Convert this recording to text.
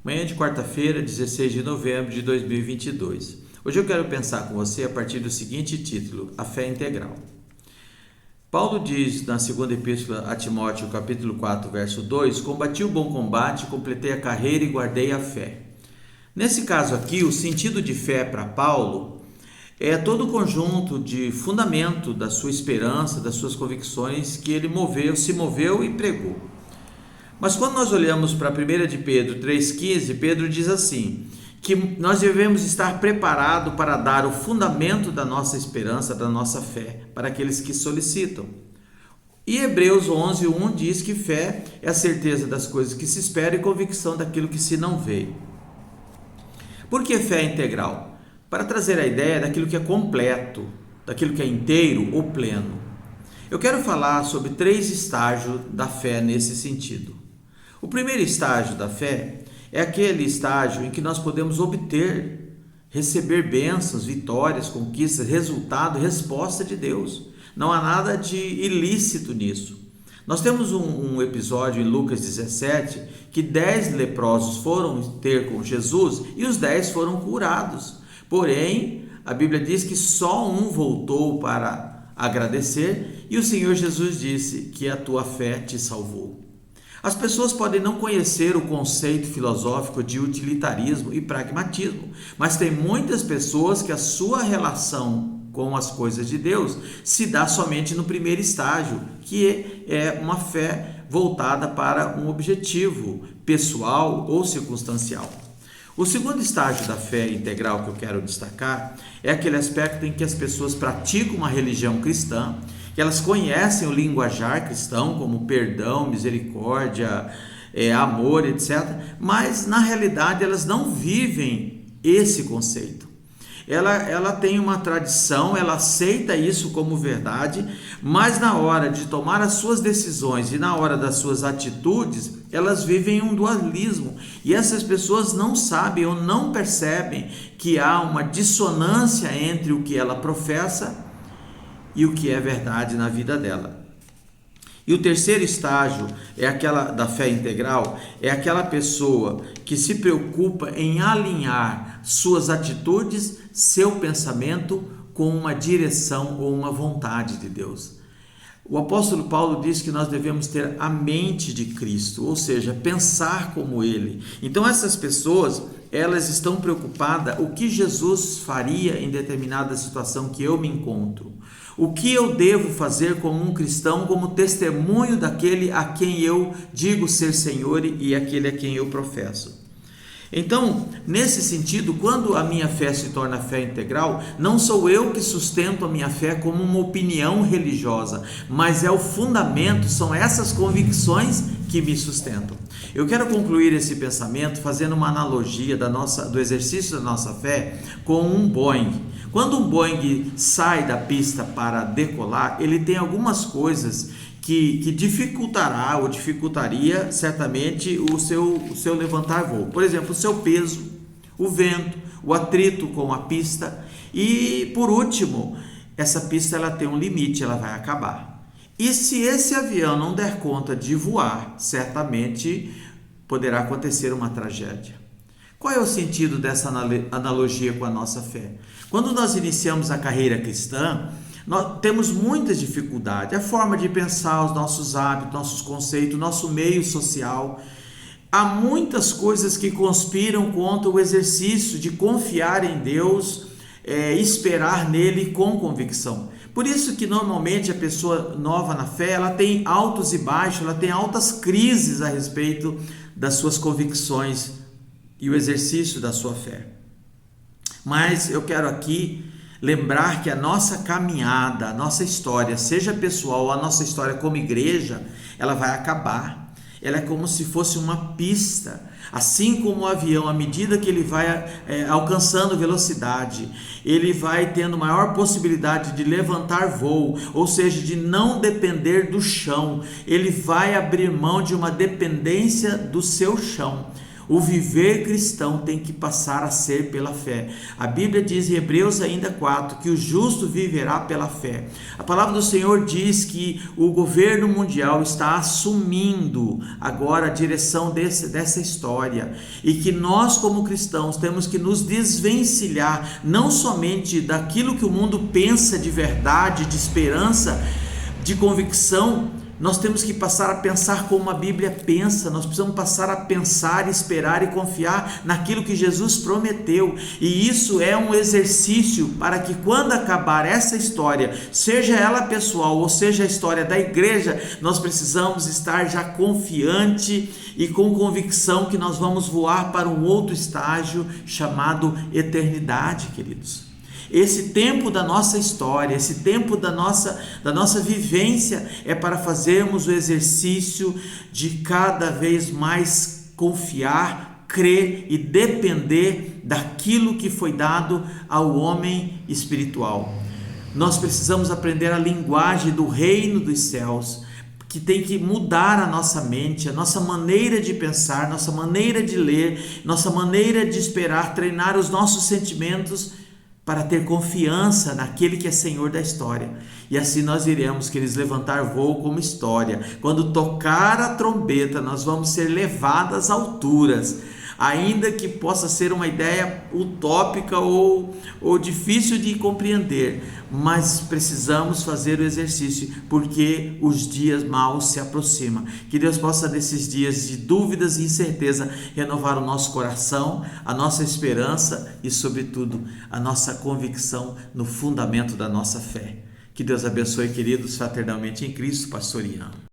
Manhã de quarta-feira, 16 de novembro de 2022. Hoje eu quero pensar com você a partir do seguinte título: a fé integral. Paulo diz na segunda epístola a Timóteo, capítulo 4, verso 2: combati o bom combate, completei a carreira e guardei a fé. Nesse caso aqui, o sentido de fé para Paulo é todo o conjunto de fundamento da sua esperança, das suas convicções que ele se moveu e pregou. Mas quando nós olhamos para 1 de Pedro 3,15, Pedro diz assim, que nós devemos estar preparados para dar o fundamento da nossa esperança, da nossa fé, para aqueles que solicitam. E Hebreus 11:1 diz que fé é a certeza das coisas que se esperam e convicção daquilo que se não vê. Por que fé integral? Para trazer a ideia daquilo que é completo, daquilo que é inteiro ou pleno. Eu quero falar sobre 3 estágios da fé nesse sentido. O primeiro estágio da fé é aquele estágio em que nós podemos receber bênçãos, vitórias, conquistas, resultado, resposta de Deus. Não há nada de ilícito nisso. Nós temos um episódio em Lucas 17 que 10 leprosos foram ter com Jesus e os 10 foram curados. Porém, a Bíblia diz que só um voltou para agradecer e o Senhor Jesus disse que a tua fé te salvou. As pessoas podem não conhecer o conceito filosófico de utilitarismo e pragmatismo, mas tem muitas pessoas que a sua relação com as coisas de Deus se dá somente no primeiro estágio, que é uma fé voltada para um objetivo pessoal ou circunstancial. O segundo estágio da fé integral que eu quero destacar é aquele aspecto em que as pessoas praticam uma religião cristã, que elas conhecem o linguajar cristão, como perdão, misericórdia, amor, etc., mas na realidade elas não vivem esse conceito. Ela tem uma tradição, ela aceita isso como verdade, mas na hora de tomar as suas decisões e na hora das suas atitudes, elas vivem um dualismo. E essas pessoas não sabem ou não percebem que há uma dissonância entre o que ela professa e o que é verdade na vida dela. E o terceiro estágio é aquela da fé integral, é aquela pessoa que se preocupa em alinhar suas atitudes, seu pensamento com uma direção ou uma vontade de Deus. O apóstolo Paulo diz que nós devemos ter a mente de Cristo, ou seja, pensar como Ele. Então essas pessoas, elas estão preocupadas o que Jesus faria em determinada situação que eu me encontro. O que eu devo fazer como um cristão, como testemunho daquele a quem eu digo ser Senhor e aquele a quem eu professo. Então, nesse sentido, quando a minha fé se torna fé integral, não sou eu que sustento a minha fé como uma opinião religiosa, mas é o fundamento, são essas convicções que me sustentam. Eu quero concluir esse pensamento fazendo uma analogia do exercício da nossa fé com um Boeing. Quando um Boeing sai da pista para decolar, ele tem algumas coisas que dificultará ou dificultaria certamente o seu levantar voo. Por exemplo, o seu peso, o vento, o atrito com a pista e, por último, essa pista ela tem um limite, ela vai acabar. E se esse avião não der conta de voar, certamente poderá acontecer uma tragédia. Qual é o sentido dessa analogia com a nossa fé? Quando nós iniciamos a carreira cristã, nós temos muitas dificuldades, a forma de pensar, os nossos hábitos, nossos conceitos, nosso meio social. Há muitas coisas que conspiram contra o exercício de confiar em Deus, esperar nele com convicção. Por isso que normalmente a pessoa nova na fé, ela tem altos e baixos, ela tem altas crises a respeito das suas convicções e o exercício da sua fé. Mas eu quero aqui lembrar que a nossa caminhada, a nossa história, seja pessoal ou a nossa história como igreja, ela vai acabar. Ela é como se fosse uma pista, assim como o avião, à medida que ele vai alcançando velocidade, ele vai tendo maior possibilidade de levantar voo, ou seja, de não depender do chão, ele vai abrir mão de uma dependência do seu chão. O viver cristão tem que passar a ser pela fé. A Bíblia diz em Hebreus ainda 4 que o justo viverá pela fé. A palavra do Senhor diz que o governo mundial está assumindo agora a direção dessa história e que nós como cristãos temos que nos desvencilhar não somente daquilo que o mundo pensa de verdade, de esperança, de convicção. Nós temos que passar a pensar como a Bíblia pensa, nós precisamos passar a pensar, esperar e confiar naquilo que Jesus prometeu, e isso é um exercício para que quando acabar essa história, seja ela pessoal ou seja a história da igreja, nós precisamos estar já confiante e com convicção que nós vamos voar para um outro estágio chamado eternidade, queridos. Esse tempo da nossa história, esse tempo da nossa vivência é para fazermos o exercício de cada vez mais confiar, crer e depender daquilo que foi dado ao homem espiritual. Nós precisamos aprender a linguagem do reino dos céus, que tem que mudar a nossa mente, a nossa maneira de pensar, nossa maneira de ler, nossa maneira de esperar, treinar os nossos sentimentos para ter confiança naquele que é Senhor da história. E assim nós iremos, queridos, levantar voo como história. Quando tocar a trombeta, nós vamos ser levados às alturas. Ainda que possa ser uma ideia utópica ou difícil de compreender, mas precisamos fazer o exercício, porque os dias maus se aproximam. Que Deus possa, nesses dias de dúvidas e incerteza, renovar o nosso coração, a nossa esperança e, sobretudo, a nossa convicção no fundamento da nossa fé. Que Deus abençoe, queridos, fraternalmente em Cristo, pastor Ian.